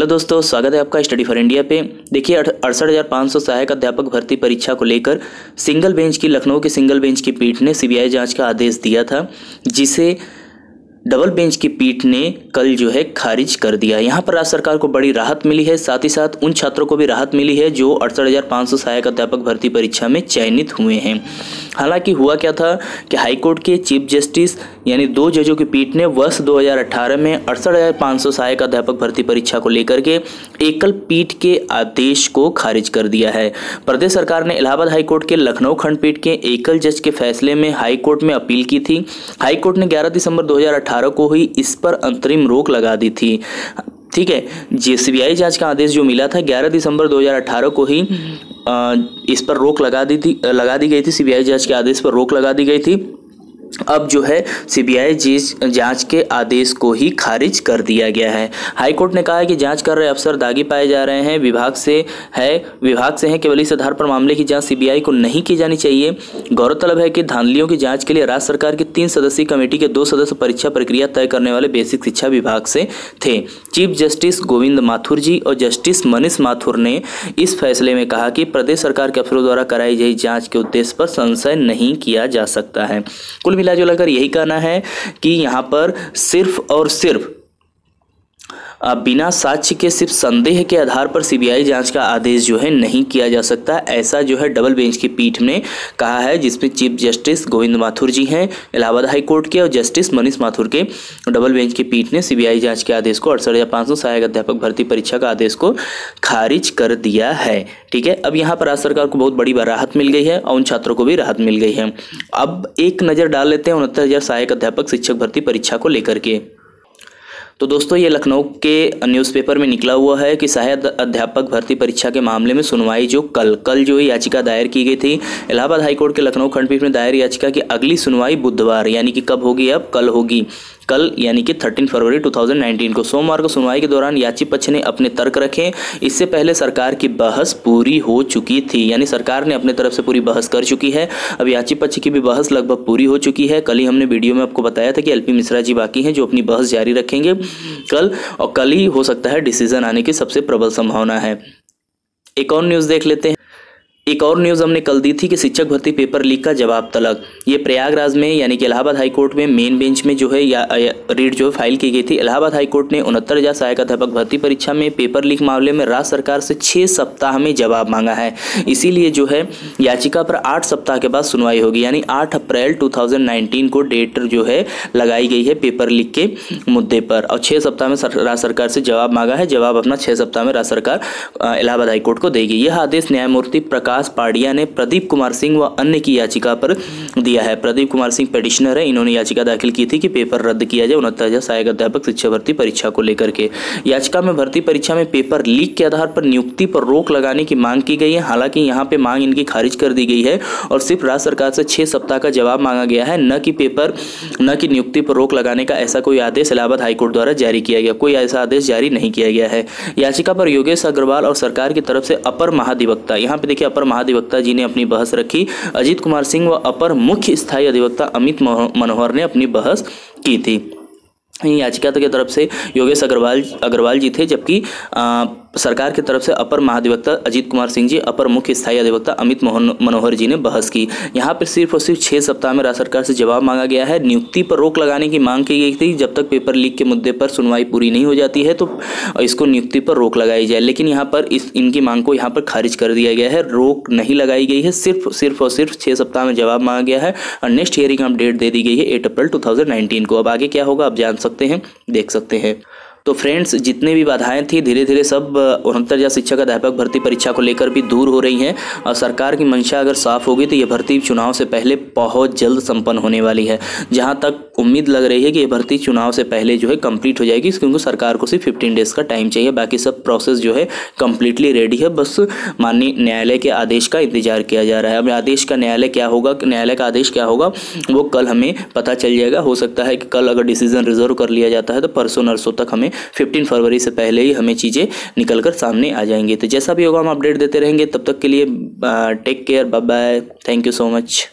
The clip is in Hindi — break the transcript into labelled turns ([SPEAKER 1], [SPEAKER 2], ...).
[SPEAKER 1] हेलो दोस्तों, स्वागत है आपका स्टडी फॉर इंडिया पे। देखिए 68,500 सहायक अध्यापक भर्ती परीक्षा को लेकर सिंगल बेंच की लखनऊ के सिंगल बेंच की पीठ ने सीबीआई जांच का आदेश दिया था, जिसे डबल बेंच की पीठ ने कल जो है खारिज कर दिया। यहाँ पर राज्य सरकार को बड़ी राहत मिली है, साथ ही साथ उन छात्रों को भी राहत मिली है जो 68,500 सहायक अध्यापक भर्ती परीक्षा में चयनित हुए हैं। हालांकि हुआ क्या था कि हाईकोर्ट के चीफ जस्टिस यानी 2 जजों की पीठ ने वर्ष 2018 में 68,500 सहायक अध्यापक भर्ती परीक्षा को लेकर के एकल पीठ के आदेश को खारिज कर दिया है। प्रदेश सरकार ने इलाहाबाद हाईकोर्ट के लखनऊ खंडपीठ के एकल जज के फैसले में हाईकोर्ट में अपील की थी। हाईकोर्ट ने 11 दिसंबर 2018 को ही इस पर अंतरिम रोक लगा दी थी। ठीक है, सीबीआई जांच का आदेश जो मिला था 11 दिसंबर 2018 को ही इस पर रोक लगा दी गई थी। सीबीआई जांच के आदेश पर रोक लगा दी गई थी। अब जो है सीबीआई जांच के आदेश को ही खारिज कर दिया गया है। हाईकोर्ट ने कहा है कि जांच कर रहे अफसर दागी पाए जा रहे हैं, विभाग से हैं, केवल इस आधार पर मामले की जांच सीबीआई को नहीं की जानी चाहिए। गौरतलब है कि धांधलियों की जांच के लिए राज्य सरकार की 3 सदस्यीय कमेटी के 2 सदस्य परीक्षा प्रक्रिया तय करने वाले बेसिक शिक्षा विभाग से थे। चीफ जस्टिस गोविंद माथुर जी और जस्टिस मनीष माथुर ने इस फैसले में कहा कि प्रदेश सरकार के अफसरों द्वारा कराई गई जांच के उद्देश्य पर संशय नहीं किया जा सकता है। कुल मिलाजुलाकर यही कहना है कि यहाँ पर सिर्फ और सिर्फ बिना साक्ष्य के सिर्फ संदेह के आधार पर सीबीआई जांच का आदेश जो है नहीं किया जा सकता। ऐसा जो है डबल बेंच की पीठ ने कहा है, जिसमें चीफ जस्टिस गोविंद माथुर जी हैं इलाहाबाद हाई कोर्ट के और जस्टिस मनीष माथुर के डबल बेंच की पीठ ने सीबीआई जांच के आदेश को 68,500 सहायक अध्यापक भर्ती परीक्षा का आदेश को खारिज कर दिया है। ठीक है, अब यहाँ पर राज्य सरकार को बहुत बड़ी राहत मिल गई है और उन छात्रों को भी राहत मिल गई है। अब एक नज़र डाल लेते हैं 69,000 सहायक अध्यापक शिक्षक भर्ती परीक्षा को लेकर के। तो दोस्तों, ये लखनऊ के न्यूज़पेपर में निकला हुआ है कि सहायक अध्यापक भर्ती परीक्षा के मामले में सुनवाई जो कल जो याचिका दायर की गई थी इलाहाबाद हाईकोर्ट के लखनऊ खंडपीठ में दायर याचिका की अगली सुनवाई बुधवार यानी कि कब होगी, अब कल होगी। कल यानी कि 13 फरवरी 2019 को सोमवार को सुनवाई के दौरान याची पक्ष ने अपने तर्क रखे। इससे पहले सरकार की बहस पूरी हो चुकी थी, यानी सरकार ने अपने तरफ से पूरी बहस कर चुकी है। अब याची पक्ष की भी बहस लगभग पूरी हो चुकी है। कल ही हमने वीडियो में आपको बताया था कि एलपी मिश्रा जी बाकी हैं जो अपनी बहस जारी रखेंगे कल, और कल ही हो सकता है डिसीजन आने की सबसे प्रबल संभावना है। एक और न्यूज़ देख लेते हैं। एक और न्यूज़ हमने कल दी थी कि शिक्षक भर्ती पेपर लीक का जवाब तलब। ये प्रयागराज में यानी कि इलाहाबाद हाई कोर्ट में मेन बेंच में जो है रीट जो फाइल की गई थी। इलाहाबाद हाई कोर्ट ने 69,000 सहायक अध्यापक भर्ती परीक्षा में पेपर लीक मामले में राज्य सरकार से 6 सप्ताह में जवाब मांगा है। इसीलिए जो है याचिका पर 8 सप्ताह के बाद सुनवाई होगी, यानी 8 अप्रैल 2019 को डेट जो है लगाई गई है पेपर लीक के मुद्दे पर, और 6 सप्ताह में राज्य सरकार से जवाब मांगा है। जवाब अपना 6 सप्ताह में राज्य सरकार इलाहाबाद हाई कोर्ट को देगी। यह आदेश न्यायमूर्ति प्रकाश पाड़िया ने प्रदीप कुमार सिंह व अन्य की याचिका पर दिया है। प्रदीप कुमार सिंह पेटिशनर है, इन्होंने याचिका दाखिल की थी कि पेपर रद्द किया जाए 69,000 सहायक अध्यापक शिक्षक भर्ती परीक्षा को लेकर के। याचिका में भर्ती परीक्षा में पेपर लीक के आधार पर नियुक्ति पर रोक लगाने की मांग की गई है। हालांकि यहाँ पे मांग इनकी खारिज कर दी गई है और सिर्फ राज्य सरकार से 6 सप्ताह का जवाब मांगा गया है, न कि नियुक्ति पर रोक लगाने का ऐसा कोई आदेश इलाहाबाद हाईकोर्ट द्वारा जारी किया गया। कोई ऐसा आदेश जारी नहीं किया गया है। याचिका पर योगेश अग्रवाल और सरकार की तरफ से अपर महाधिवक्ता, यहाँ पे देखिए अपर महाधिवक्ता जी ने अपनी बहस रखी। अजीत कुमार सिंह व अपर मुख्य स्थायी अधिवक्ता अमित मनोहर ने अपनी बहस की थी। याचिका की तरफ से योगेश अग्रवाल जी थे, जबकि सरकार की तरफ से अपर महाधिवक्ता अजीत कुमार सिंह जी, अपर मुख्य स्थायी अधिवक्ता अमित मनोहर जी ने बहस की। यहाँ पर सिर्फ और सिर्फ 6 सप्ताह में राज्य सरकार से जवाब मांगा गया है। नियुक्ति पर रोक लगाने की मांग की गई थी। जब तक पेपर लीक के मुद्दे पर सुनवाई पूरी नहीं हो जाती है तो इसको नियुक्ति पर रोक लगाई जाए, लेकिन यहाँ पर इनकी मांग को यहाँ पर खारिज कर दिया गया है। रोक नहीं लगाई गई है, सिर्फ और सिर्फ 6 सप्ताह में जवाब मांगा गया है और नेक्स्ट हियरिंग अपडेट दे दी गई है 8 अप्रैल 2019 को। अब आगे क्या होगा आप जान सकते हैं, देख सकते हैं। तो फ्रेंड्स, जितने भी बाधाएं थी धीरे धीरे सब 69,000 शिक्षक अध्यापक भर्ती परीक्षा को लेकर भी दूर हो रही हैं और सरकार की मंशा अगर साफ होगी तो ये भर्ती चुनाव से पहले बहुत जल्द संपन्न होने वाली है। जहां तक उम्मीद लग रही है कि ये भर्ती चुनाव से पहले जो है कंप्लीट हो जाएगी, क्योंकि सरकार को सिर्फ 15 डेज का टाइम चाहिए। बाकी सब प्रोसेस जो है कंप्लीटली रेडी है, बस माननीय न्यायालय के आदेश का इंतजार किया जा रहा है। अब आदेश का न्यायालय का आदेश क्या होगा वो कल हमें पता चल जाएगा। हो सकता है कि कल अगर डिसीजन रिजर्व कर लिया जाता है तो परसों नरसों तक हमें 15 फरवरी से पहले ही हमें चीज़ें निकलकर सामने आ जाएंगी। तो जैसा भी होगा हम अपडेट देते रहेंगे। तब तक के लिए take care, bye bye, thank you so much.